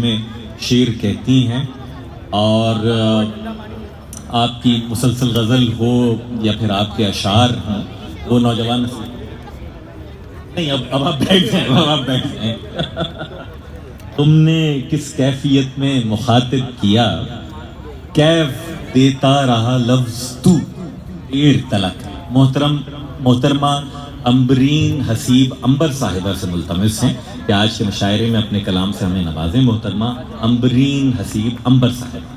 میں شعر کہتی ہیں اور آپ کی مسلسل غزل ہو یا پھر آپ کے اشعار ہوں وہ نوجوان نہیں اب آپ بیٹھ جائیں تم نے کس کیفیت میں مخاطب کیا کیف دیتا رہا لفظ تو دیر تلک محترمہ امبرین حسیب امبر صاحبہ سے ملتمس ہیں کہ آج کے مشاعرے میں اپنے کلام سے ہمیں نوازیں محترمہ امبرین حسیب امبر صاحبہ.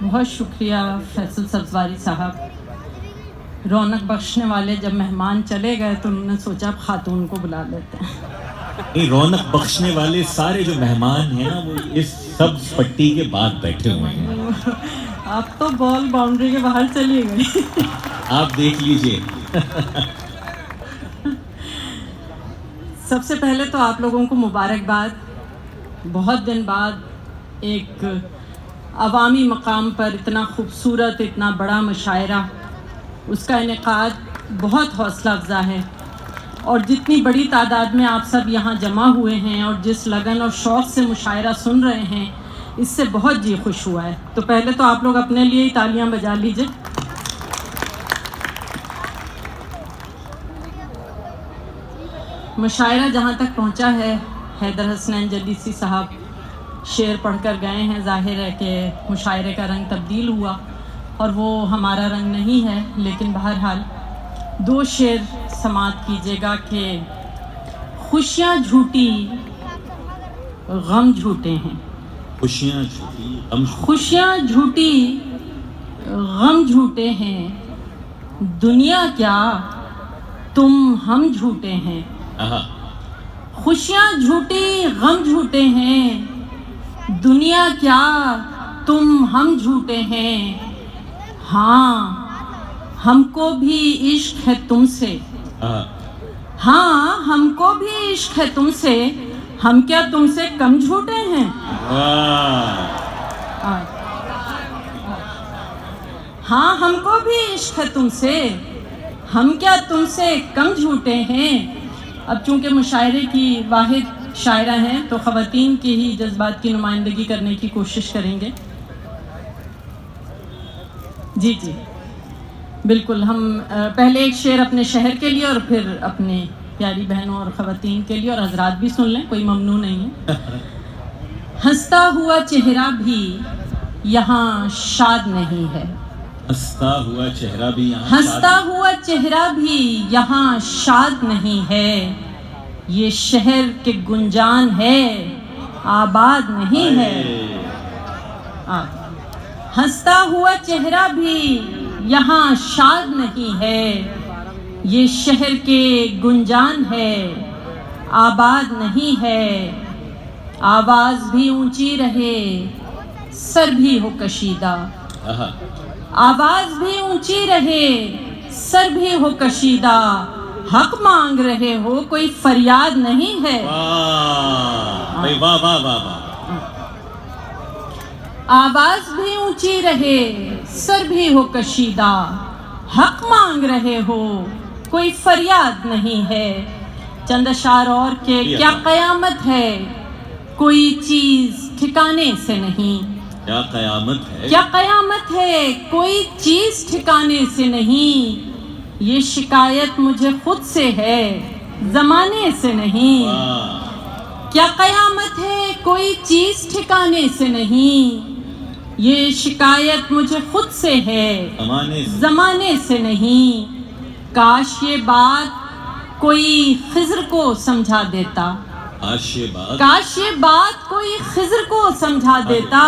بہت شکریہ فیصل سبزواری صاحب. رونق بخشنے والے جب مہمان چلے گئے تو انہوں نے سوچا اب خاتون کو بلا لیتے ہیں. رونق بخشنے والے سارے جو مہمان ہیں نا وہ اس سبز پٹی کے بعد بیٹھے ہوئے ہیں. آپ تو بال باؤنڈری کے باہر چلی گئی. آپ دیکھ لیجئے. سب سے پہلے تو آپ لوگوں کو مبارکباد. بہت دن بعد ایک عوامی مقام پر اتنا خوبصورت اتنا بڑا مشاعرہ اس کا انعقاد بہت حوصلہ افزا ہے اور جتنی بڑی تعداد میں آپ سب یہاں جمع ہوئے ہیں اور جس لگن اور شوق سے مشاعرہ سن رہے ہیں اس سے بہت جی خوش ہوا ہے. تو پہلے تو آپ لوگ اپنے لیے ہی تالیاں بجا لیجئے. مشاعرہ جہاں تک پہنچا ہے حیدر حسنین جلیسی صاحب شعر پڑھ کر گئے ہیں. ظاہر ہے کہ مشاعرے کا رنگ تبدیل ہوا اور وہ ہمارا رنگ نہیں ہے لیکن بہرحال دو شعر سماعت کیجیے گا کہ خوشیاں جھوٹی غم جھوٹے ہیں. خوشیاں جھوٹی غم جھوٹے ہیں دنیا کیا تم ہم جھوٹے ہیں. خوشیاں جھوٹی غم جھوٹے ہیں دنیا کیا تم ہم جھوٹے ہیں. ہاں ہم کو بھی عشق ہے تم سے. ہاں ہم کو بھی عشق ہے تم سے ہم کیا تم سے کم جھوٹے ہیں. ہاں ہم کو بھی عشق ہے تم سے ہم کیا تم سے کم جھوٹے ہیں. اب چونکہ مشاعرے کی واحد شاعرہ ہیں تو خواتین کے ہی جذبات کی نمائندگی کرنے کی کوشش کریں گے. جی بالکل. ہم پہلے ایک شعر اپنے شہر کے لیے اور پھر اپنے پیاری بہنوں اور خواتین کے لیے اور حضرات بھی سن لیں کوئی ممنوع نہیں ہے. ہنستا ہوا چہرہ بھی یہاں شاد نہیں ہے. ہنستا ہوا چہرہ بھی یہاں شاد نہیں ہے. یہ شہر کے گنجان ہے آباد نہیں ہے. ہنستا ہوا چہرہ بھی یہاں شاد نہیں ہے. یہ شہر کے گنجان ہے آباد نہیں ہے. آواز بھی اونچی رہے سر بھی ہو کشیدہ. آواز بھی اونچی رہے سر بھی ہو کشیدہ. حق مانگ رہے ہو کوئی فریاد نہیں ہے. آواز بھی اونچی رہے سر بھی ہو کشیدہ. حق مانگ رہے ہو کوئی فریاد نہیں ہے. چند اشعار اور کہ کیا قیامت ہے کوئی چیز ٹھکانے سے نہیں. کیا قیامت ہے کوئی چیز ٹھکانے سے نہیں. یہ شکایت مجھے خود سے ہے زمانے سے نہیں. کیا قیامت ہے کوئی چیز ٹھکانے سے نہیں. یہ شکایت مجھے خود سے ہے زمانے سے نہیں. کاش یہ بات کوئی خضر کو سمجھا دیتا. کاش یہ بات کوئی خضر کو سمجھا دیتا.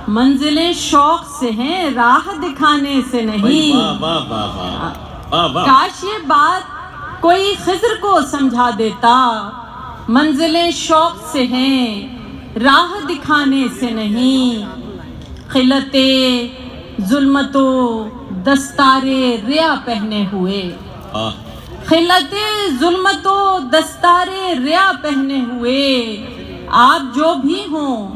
منزلیں شوق سے ہیں راہ دکھانے سے نہیں. کاش یہ بات کوئی خضر کو سمجھا دیتا. منزلیں شوق سے ہیں راہ دکھانے سے نہیں. خلت ظلمت و دستار ریا پہنے ہوئے. خلت ظلمت و دستار ریا پہنے ہوئے. آپ جو بھی ہوں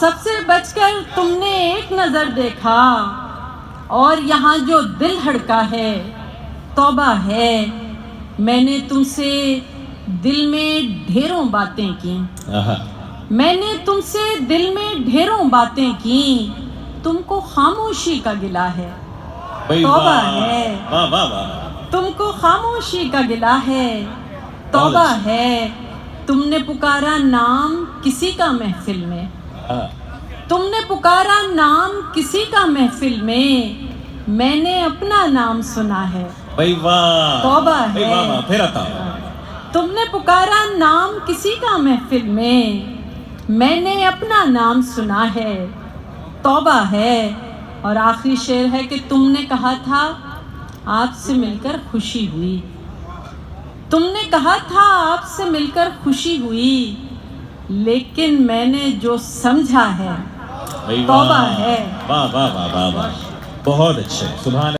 سب سے بچ کر تم نے ایک نظر دیکھا اور یہاں جو دل ہڑکا ہے توبہ ہے میں نے تم سے دل میں ڈھیروں باتیں کی میں نے تم سے دل میں ڈھیروں باتیں کی تم کو خاموشی کا گلہ ہے توبہ ہے تم کو خاموشی کا گلہ ہے توبہ ہے تم نے پکارا نام کسی کا محفل میں تم نے پکارا نام کسی کا محفل میں نے اپنا نام سنا ہے توبہ ہے تم نے پکارا نام کسی کا محفل میں نے اپنا نام سنا ہے توبہ ہے اور آخری شعر ہے کہ تم نے کہا تھا آپ سے مل کر خوشی ہوئی تم نے کہا تھا آپ سے مل کر خوشی ہوئی لیکن میں نے جو سمجھا ہے توبہ ہے بہت اچھے سبحان